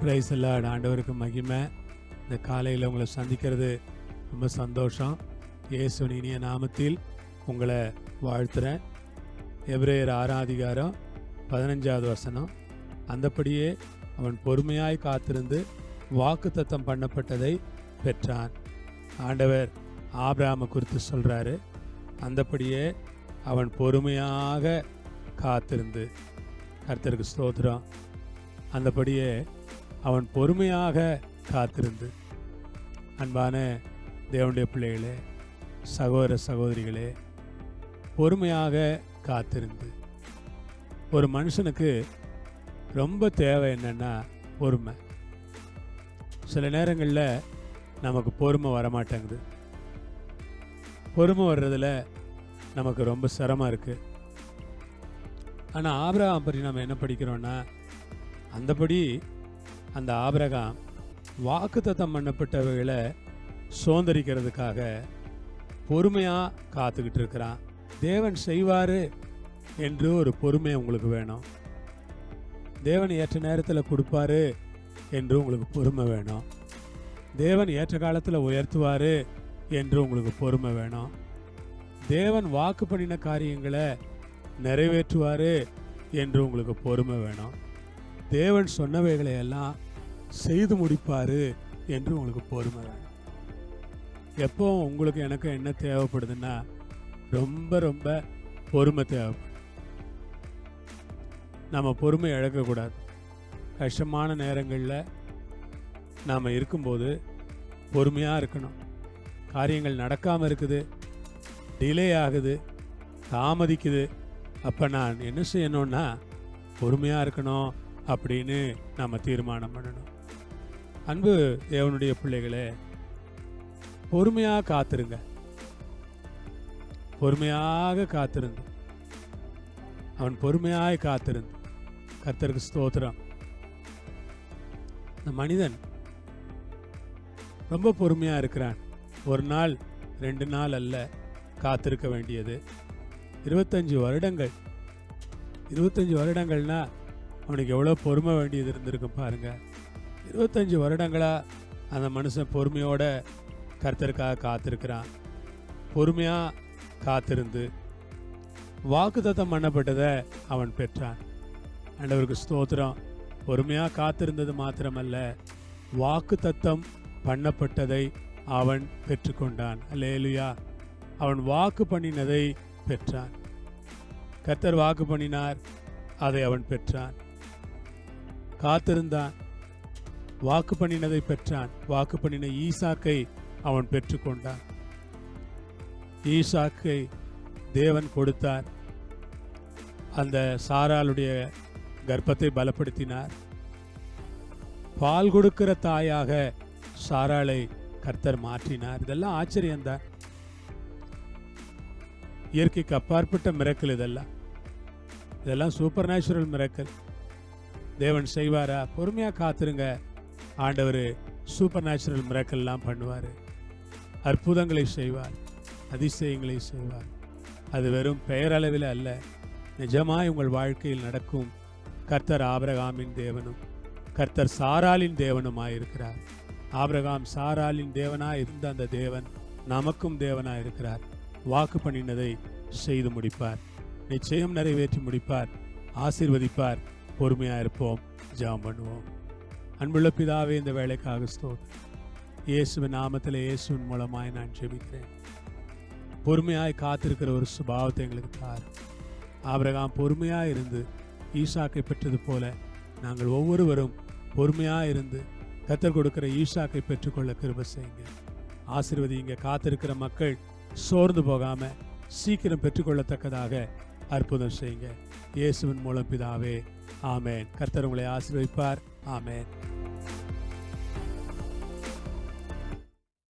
Price எல்லாம் ஆண்டவருக்கு மகிமை. இந்த காலையில் உங்களை சந்திக்கிறது ரொம்ப சந்தோஷம். இயேசுவின் இனிய நாமத்தில் உங்களை வாழ்த்துறேன். எபிரேயர் 6ஆம் அதிகாரம் 15வது வசனம். அந்தபடியே அவன் பொறுமையாய் காத்திருந்து வாக்குத்தத்தம் பண்ணப்பட்டதை பெற்றான். ஆண்டவர் ஆபிரகாமை குறித்து சொல்கிறாரு. அந்தபடியே அவன் பொறுமையாக காத்திருந்து, கர்த்தருக்கு ஸ்தோத்திரம். அந்தபடியே அவன் பொறுமையாக காத்திருந்து. அன்பான தேவனுடைய பிள்ளைகளே, சகோதர சகோதரிகளே, பொறுமையாக காத்திருந்து. ஒரு மனுஷனுக்கு ரொம்ப தேவை என்னன்னா பொறுமை. சில நேரங்களில் நமக்கு பொறுமை வரமாட்டேங்குது. பொறுமை வர்றதில் நமக்கு ரொம்ப சிரமம் இருக்குது. ஆனால் ஆபிரகாம் பற்றி நம்ம என்ன படிக்கிறோன்னா, அந்தபடி அந்த ஆபிரகாம் வாக்குத்தத்தம் பண்ணப்பட்டவைகளை சுதந்திரிக்கிறதுக்காக பொறுமையாக காத்துக்கிட்டு இருக்கிறான். தேவன் செய்வார் என்று ஒரு பொறுமை உங்களுக்கு வேணும். தேவன் ஏற்ற நேரத்தில் கொடுப்பாரு என்று உங்களுக்கு பொறுமை வேணும். தேவன் ஏற்ற காலத்தில் உயர்த்துவார் என்று உங்களுக்கு பொறுமை வேணும். தேவன் வாக்கு பண்ணின காரியங்களை நிறைவேற்றுவார் என்று உங்களுக்கு பொறுமை வேணும். தேவன் சொன்னவைகளை எல்லாம் செய்து முடிப்பார் என்று உங்களுக்கு பொறுமை வேணும். எப்போ உங்களுக்கு எனக்கு என்ன தேவைப்படுதுன்னா, ரொம்ப ரொம்ப பொறுமை தேவைப்படும். நம்ம பொறுமை இழக்கக்கூடாது. கஷ்டமான நேரங்களில் நாம் இருக்கும்போது பொறுமையாக இருக்கணும். காரியங்கள் நடக்காமல் இருக்குது, டிலே ஆகுது, தாமதிக்குது. அப்போ நான் என்ன செய்யணும்னா பொறுமையாக இருக்கணும் அப்படின்னு நம்ம தீர்மானம் பண்ணணும். அன்பு தேவனுடைய பிள்ளைகளே, பொறுமையாக காத்திருங்க. பொறுமையாக காத்திருந்து, அவன் பொறுமையாக காத்திருந்து. கர்த்தருக்கு ஸ்தோத்திரம். இந்த மனிதன் ரொம்ப பொறுமையாக இருக்கிறான். ஒரு நாள் 2 நாள் அல்ல காத்திருக்க வேண்டியது. 25 வருடங்கள். 25 வருடங்கள்னா அவனுக்கு எவ்வளோ பொறுமை வேண்டியது இருந்திருக்கும் பாருங்க. 25 வருடங்களாக அந்த மனுஷன் பொறுமையோட கர்த்தருக்காக காத்திருக்கிறான். பொறுமையாக காத்திருந்து வாக்குத்தத்தம் பண்ணப்பட்டதை அவன் பெற்றான். ஆண்டவருக்கு ஸ்தோத்திரம். பொறுமையாக காத்திருந்தது மாத்திரமல்ல, வாக்குத்தத்தம் பண்ணப்பட்டதை அவன் பெற்றுக்கொண்டான். அல்லேலூயா. அவன் வாக்கு பண்ணினதை பெற்றான். கர்த்தர் வாக்கு பண்ணினார், அதை அவன் பெற்றான். காத்திருந்தான், வாக்கு பண்ணினதை பெற்றான். வாக்கு பண்ணின ஈசாக்கை அவன் பெற்றுக்கொண்டான். ஈசாக்கை தேவன் கொடுத்தார். அந்த சாராளுடைய கர்ப்பத்தை பலப்படுத்தினார். பால் கொடுக்கிற தாயாக சாராளை கர்த்தர் மாற்றினார். இதெல்லாம் ஆச்சரியம்தான். இயற்கைக்கு அப்பாற்பட்ட மிரக்கல். இதெல்லாம் சூப்பர் நேச்சுரல் மிரக்கல். தேவன் செய்வாரா? பொறுமையாக காத்துருங்க. ஆண்டவர் சூப்பர் நேச்சுரல் மிரக்கல்லாம் பண்ணுவார். அற்புதங்களை செய்வார், அதிசயங்களை செய்வார். அது வெறும் பெயரளவில் அல்ல, நிஜமாய் உங்கள் வாழ்க்கையில் நடக்கும். கர்த்தர் ஆபிரகாமின் தேவனும் கர்த்தர் சாராளின் தேவனுமாயிருக்கிறார். ஆபிரகாம் சாராளின் தேவனாய் இருந்த அந்த தேவன் நமக்கும் தேவனாய் இருக்கிறார். வாக்கு பண்ணினதை செய்து முடிப்பார். நிச்சயம் நிறைவேற்றி முடிப்பார், ஆசீர்வதிப்பார். பொறுமையாக இருப்போம், ஜெபம் பண்ணுவோம். அன்புள்ள பிதாவே, இந்த வேலைக்காக ஸ்தோத்திரம். இயேசுவின் நாமத்தில், இயேசுவின் மூலமாய் நான் ஜெபிக்கிறேன். பொறுமையாய் காத்திருக்கிற ஒரு சுபாவத்தை எங்களுக்கு தார். ஆபிரகாம் பொறுமையாக இருந்து ஈசாக்கை பெற்றது போல நாங்கள் ஒவ்வொருவரும் பொறுமையாக இருந்து கர்த்தர் கொடுக்கிற ஈசாக்கை பெற்றுக்கொள்ள கிருபை செய்யுங்க. ஆசீர்வதிங்க. காத்திருக்கிற மக்கள் சோர்ந்து போகாம சீக்கிரம் பெற்றுக்கொள்ளத்தக்கதாக அற்புதம் செய்யுங்க. இயேசுவின் மூலம் பிதாவே, ஆமேன். கர்த்தர் உங்களை ஆசீர்வதிப்பார். ஆமேன்.